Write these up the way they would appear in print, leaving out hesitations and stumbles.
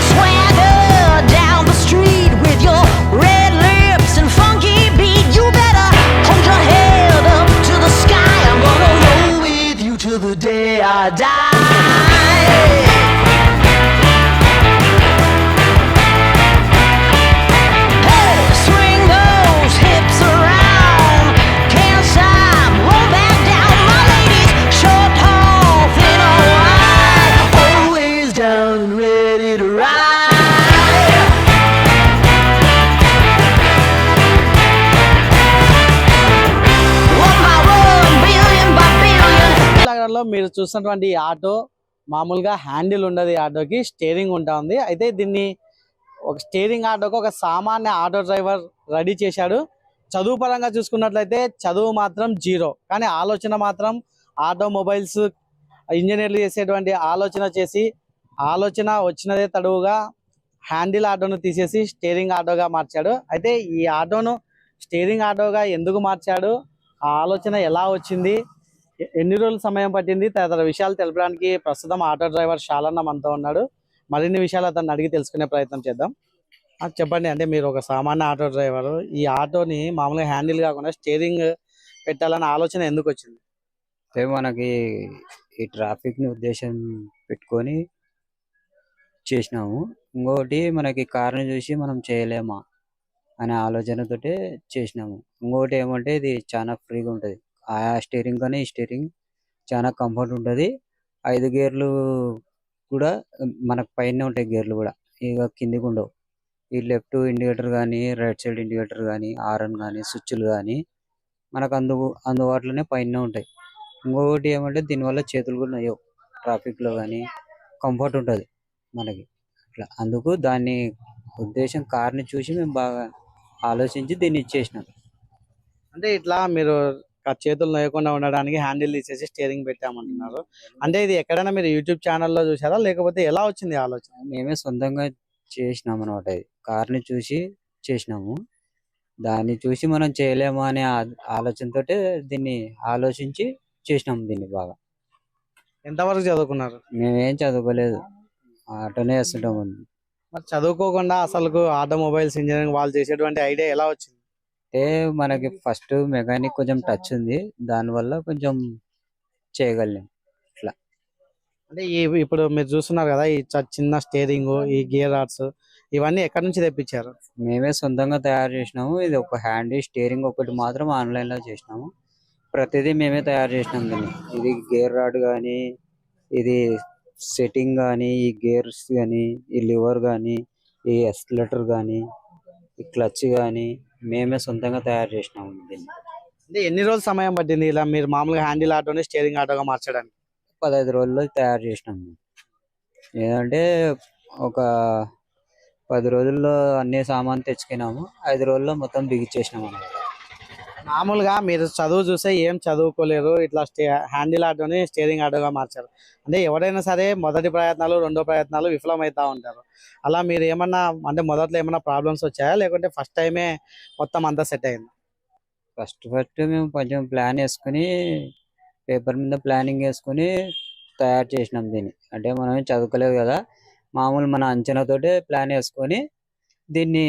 Swagger down the street with your red lips and funky beat. You better hold your head up to the sky. I'm gonna roll with you till the day I die. Hey, swing those hips around. Can't stop, roll back down. My ladies, short, tall, thin or wide, always down and ready to ride. One by one, billion by billion. లో మీరు చూస్తున్నటువంటి ఈ auto మామూలుగా handle ఉండదు, ఈ ఆటోకి steering ఉంటుంది. అయితే దీన్ని ఒక స్టీరింగ్ ఆటోకి ఒక సామాన్య ఆటో డ్రైవర్ రెడీ చేశాడు. చదువు పరంగా చూసుకున్నట్లయితే చదువు మాత్రం జీరో, కానీ ఆలోచన మాత్రం ఆటోమొబైల్స్ ఇంజనీర్లు చేసేటువంటి ఆలోచన చేసి ఆలోచన వచ్చినదే తడువుగా హ్యాండిల్ ఆటోను తీసేసి స్టీరింగ్ ఆటోగా మార్చాడు. అయితే ఈ ఆటోను స్టీరింగ్ ఆటోగా ఎందుకు మార్చాడు, ఆ ఆలోచన ఎలా వచ్చింది, ఎన్ని రోజులు సమయం పట్టింది, తదితర విషయాలు తెలపడానికి ప్రస్తుతం ఆటో డ్రైవర్ శాలన్న మనతో ఉన్నాడు. మరిన్ని విషయాలు అతన్ని అడిగి తెలుసుకునే ప్రయత్నం చేద్దాం. చెప్పండి, అంటే మీరు ఒక సామాన్య ఆటో డ్రైవర్, ఈ ఆటోని మామూలుగా హ్యాండిల్ కాకుండా స్టీరింగ్ పెట్టాలన్న ఆలోచన ఎందుకు వచ్చింది? అంటే మనకి ఈ ట్రాఫిక్ ని ఉద్దేశం పెట్టుకొని చేసినాము. ఇంకోటి మనకి కార్ని చూసి మనం చేయలేమా అనే ఆలోచనతోటే చేసినాము. ఇంకోటి ఏమంటే ఇది చాలా ఫ్రీగా ఉంటది. ఆ స్టీరింగ్ కానీ ఈ స్టీరింగ్ చాలా కంఫర్ట్ ఉంటది. 5 గేర్లు కూడా మనకు పైన ఉంటాయి, గేర్లు కూడా ఇక కిందికి ఉండవు. ఈ లెఫ్ట్ ఇండికేటర్ కానీ రైట్ సైడ్ ఇండికేటర్ కానీ హారన్ కానీ స్విచ్లు కానీ మనకు అందుబాటులోనే పైన ఉంటాయి. ఇంకొకటి ఏమంటే దీనివల్ల చేతులు కూడా నయ్యవు. ట్రాఫిక్ లో కానీ కంఫర్ట్ ఉంటది మనకి. అట్లా అందుకు దాన్ని ఉద్దేశం కార్ని చూసి మేము బాగా ఆలోచించి దీన్ని ఇచ్చేసినాం. అంటే ఇట్లా మీరు చేతులు నొయ్యకుండా ఉండడానికి హ్యాండిల్ తీసేసి స్టీరింగ్ పెట్టామంటున్నారు. అంటే ఇది ఎక్కడైనా మీరు యూట్యూబ్ ఛానల్లో చూసారా, లేకపోతే ఎలా వచ్చింది ఆలోచన? మేమే సొంతంగా చేసినాం అనమాట. ఇది కార్ని చూసి చేసినాము. దాన్ని చూసి మనం చేయలేమా అనే ఆలోచనతోటే దీన్ని ఆలోచించి చేసినాము దీన్ని బాగా. ఎంతవరకు చదువుకున్నారు? మేమేం చదువుకోలేదు, ఆటోనే వేస్తుంటాము. మరి చదువుకోకుండా అసలు ఆటోమొబైల్స్ ఇంజనీరింగ్ వాళ్ళు చేసేటువంటి ఐడియా ఎలా వచ్చింది? అంటే మనకి ఫస్ట్ మెకానిక్ కొంచెం టచ్ ఉంది, దానివల్ల కొంచెం చేయగలిగాం ఇట్లా. అంటే ఇప్పుడు మీరు చూస్తున్నారు కదా, ఈ చిన్న స్టీరింగ్, ఈ గేర్ రాడ్స్, ఇవన్నీ ఎక్కడి నుంచి తెప్పించారు? మేమే సొంతంగా తయారు చేసినాము. ఇది ఒక హ్యాండీ స్టీరింగ్ ఒకటి మాత్రం ఆన్లైన్ లో చేసినాము. ప్రతిదీ మేమే తయారు చేసినాం దీన్ని. ఇది గేర్ రాడ్ కానీ, ఇది సెట్టింగ్ కానీ, ఈ గేర్స్ కానీ, ఈ లివర్ కానీ, ఈ ఎస్కలేటర్ కానీ, ఈ క్లచ్ కానీ మేమే సొంతంగా తయారు చేసినాము దీన్ని. అంటే ఎన్ని రోజులు సమయం పట్టింది ఇలా మీరు మామూలుగా హ్యాండిల్ ఆటోని స్టీరింగ్ ఆటోగా మార్చడానికి? 15 రోజుల్లో తయారు చేసినాము. ఏదంటే ఒక 10 రోజుల్లో అన్ని సామాన్ తెచ్చుకున్నాము, 5 రోజుల్లో మొత్తం బిగించేసినాము అన్నమాట. మామూలుగా మీరు చదువు చూస్తే ఏం చదువుకోలేరు, ఇట్లా హ్యాండిల్ ఆటోని స్టీరింగ్ ఆటోగా మార్చారు. అంటే ఎవరైనా సరే మొదటి ప్రయత్నాలు, రెండో ప్రయత్నాలు విఫలమవుతా ఉంటారు. అలా మీరు ఏమన్నా, అంటే మొదట్లో ఏమన్నా ప్రాబ్లమ్స్ వచ్చాయా, లేకుంటే ఫస్ట్ టైమే మొత్తం అంతా సెట్ అయింది? ఫస్ట్ మేము కొంచెం ప్లాన్ వేసుకుని, పేపర్ మీద ప్లానింగ్ వేసుకుని తయారు చేసినాం దీన్ని. అంటే మనం చదువుకోలేదు కదా, మామూలు మన అంచనాతోటే ప్లాన్ వేసుకొని దీన్ని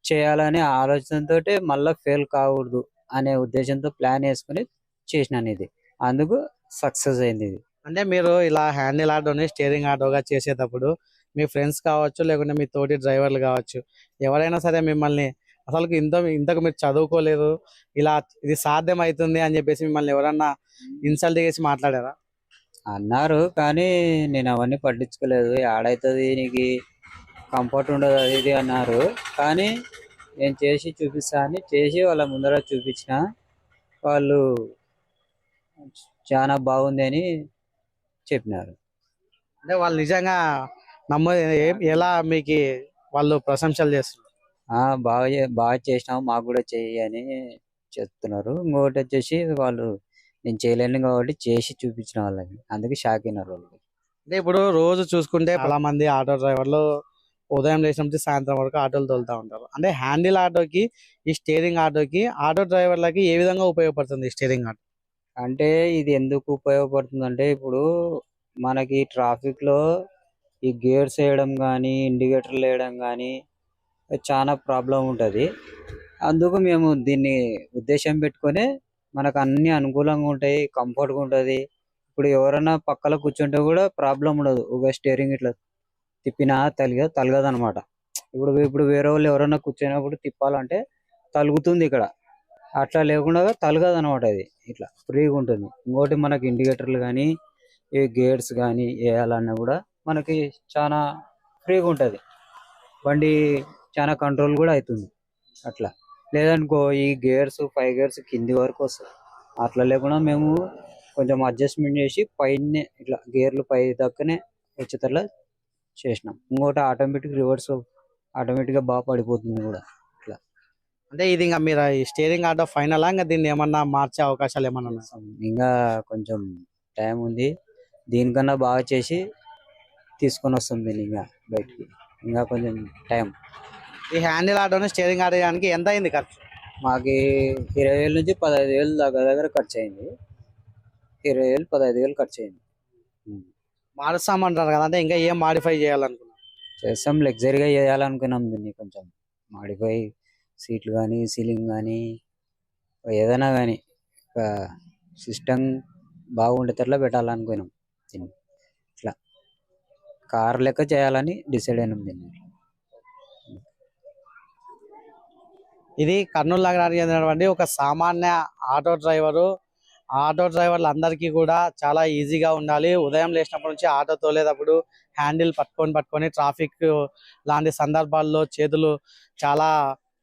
చేయాలనే ఆలోచనతో మళ్ళీ ఫెయిల్ కాకూడదు అనే ఉద్దేశంతో ప్లాన్ వేసుకుని చేసినాను ఇది. అందుకు సక్సెస్ అయింది ఇది. అంటే మీరు ఇలా హ్యాండిల్ ఆటోని స్టీరింగ్ ఆటోగా చేసేటప్పుడు మీ ఫ్రెండ్స్ కావచ్చు, లేకుంటే మీ తోటి డ్రైవర్లు కావచ్చు, ఎవరైనా సరే మిమ్మల్ని అసలు ఇంతకు మీరు చదువుకోలేదు, ఇలా ఇది సాధ్యం అవుతుంది అని చెప్పేసి మిమ్మల్ని ఎవరన్నా ఇన్సల్ట్ చేసి మాట్లాడారా? అన్నారు, కానీ నేను అవన్నీ పట్టించుకోలేదు. ఆడైతుంది నీకు కంఫర్ట్ ఉండదు అది ఇది అన్నారు, కానీ నేను చేసి చూపిస్తా అని చేసి వాళ్ళ ముందర చూపించిన. వాళ్ళు చాలా బాగుంది అని చెప్పినారు. అంటే వాళ్ళు నిజంగా ఎలా మీకు వాళ్ళు ప్రశంసలు చేస్తున్నారు? బాగా చేసినావు, మాకు కూడా చెయ్యి అని చెప్తున్నారు. ఇంకొకటి వచ్చేసి వాళ్ళు నేను చేయలేను కాబట్టి చేసి చూపించిన వాళ్ళకి, అందుకే షాక్ అయినారు వాళ్ళు. అంటే ఇప్పుడు రోజు చూసుకుంటే చాలా మంది ఆటో డ్రైవర్లు ఉదయం లేచినప్పుడు సాయంత్రం వరకు ఆటోలు తోలుతా ఉంటారు. అంటే హ్యాండిల్ ఆటోకి, ఈ స్టీరింగ్ ఆటోకి, ఆటో డ్రైవర్లకి ఏ విధంగా ఉపయోగపడుతుంది స్టీరింగ్ ఆటో? అంటే ఇది ఎందుకు ఉపయోగపడుతుంది అంటే, ఇప్పుడు మనకి ట్రాఫిక్ లో ఈ గేర్స్ వేయడం కానీ ఇండికేటర్లు వేయడం కానీ చాలా ప్రాబ్లం ఉంటుంది. అందుకు మేము దీన్ని ఉద్దేశం పెట్టుకొని మనకు అన్ని అనుకూలంగా ఉంటాయి, కంఫర్ట్గా ఉంటుంది. ఇప్పుడు ఎవరైనా పక్కన కూర్చుంటే కూడా ప్రాబ్లం ఉండదు. ఒక స్టీరింగ్ ఇట్లా తిప్పినా తలగదు అనమాట. ఇప్పుడు వేరే వాళ్ళు ఎవరైనా కూర్చున్నప్పుడు తిప్పాలంటే తలుగుతుంది ఇక్కడ. అట్లా లేకుండా తలగదు అనమాట. ఇది ఇట్లా ఫ్రీగా ఉంటుంది. ఇంకోటి మనకి ఇండికేటర్లు కానీ ఈ గేర్స్ కానీ వేయాలన్నా కూడా మనకి చాలా ఫ్రీగా ఉంటుంది. బండి చాలా కంట్రోల్ కూడా అవుతుంది. అట్లా లేదనుకో ఈ గేర్స్ 5 గేర్స్ కింది వరకు వస్తాయి. అట్లా లేకుండా మేము కొంచెం అడ్జస్ట్మెంట్ చేసి పైన ఇట్లా గేర్లు పై దక్కనే వచ్చేటట్లా చేసినాం. ఇంకోటి ఆటోమేటిక్ రివర్స్ ఆటోమేటిక్ గా బాగా పడిపోతుంది కూడా. ఇట్లా అంటే ఇది ఇంకా మీరు ఈ స్టీరింగ్ ఆటో ఫైనల్ ఇంకా దీన్ని ఏమన్నా మార్చే అవకాశాలు ఏమన్నా ఉన్నాయా? ఇంకా కొంచెం టైం ఉంది. దీనికన్నా బాగా చేసి తీసుకొని వస్తుంది దీన్ని ఇంకా బయటికి. ఇంకా కొంచెం టైం. ఈ హ్యాండిల్ ఆటోని స్టీరింగ్ ఆటో చేయడానికి ఎంత అయింది ఖర్చు? మాకి 20,000 నుంచి 15,000 దగ్గర ఖర్చు అయింది. 20,000 15,000 ఖర్చు అయింది. మారుస్తామంటారు కదా, అంటే ఇంకా ఏం మాడిఫై చేయాలనుకున్నారు? చేస్తాం, లగ్జరీగా చేయాలనుకున్నాం దీన్ని. కొంచెం మాడిఫై సీట్లు కానీ సీలింగ్ కానీ ఏదైనా కానీ సిస్టమ్ బాగుండేటట్లా పెట్టాలనుకున్నాం దీన్ని. ఇట్లా కార్ లెక్క చేయాలని డిసైడ్ అయినాం దీన్ని. ఇది కర్నూలు నగరానికి చెందినటువంటి ఒక సామాన్య ఆటో డ్రైవరు. ఆటో డ్రైవర్లు అందరికీ కూడా చాలా ఈజీగా ఉండాలి. ఉదయం లేచినప్పటి నుంచి ఆటో తోలేటప్పుడు హ్యాండిల్ పట్టుకొని ట్రాఫిక్ లాంటి సందర్భాల్లో చేతులు చాలా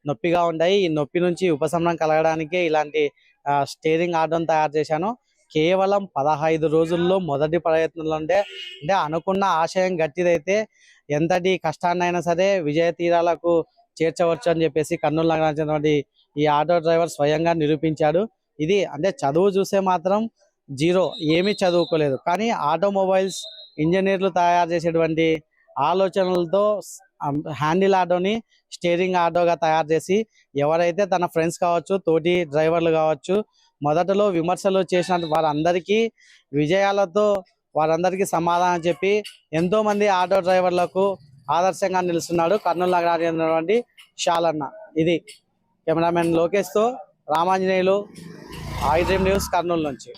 నొప్పిగా ఉంటాయి. ఈ నొప్పి నుంచి ఉపశమనం కలగడానికి ఇలాంటి స్టీరింగ్ ఆటోని తయారు చేశాను. కేవలం 15 రోజుల్లో మొదటి ప్రయత్నంలో అంటే అనుకున్న ఆశయం గట్టిదైతే ఎంతటి కష్టాన్నైనా సరే విజయ తీరాలకు చేర్చవచ్చు అని చెప్పేసి కర్నూలు నగరానికి చెందినటువంటి ఈ ఆటో డ్రైవర్ స్వయంగా నిరూపించాడు. ఇది అంటే చదువు చూస్తే మాత్రం జీరో, ఏమీ చదువుకోలేదు. కానీ ఆటోమొబైల్స్ ఇంజనీర్లు తయారు చేసేటువంటి ఆలోచనలతో హ్యాండిల్ ఆటోని స్టీరింగ్ ఆటోగా తయారు చేసి ఎవరైతే తన ఫ్రెండ్స్ కావచ్చు, తోటి డ్రైవర్లు కావచ్చు, మొదటలో విమర్శలు చేసిన వారందరికీ విజయాలతో వారందరికీ సమాధానం చెప్పి ఎంతో మంది ఆటో డ్రైవర్లకు ఆదర్శంగా నిలుస్తున్నాడు కర్నూలు నగరానికి చెందినటువంటి షాలన్న. ఇది కెమెరామెన్ లోకేష్తో Ramanjaneyulu, I Dream News, Kurnool నుంచి.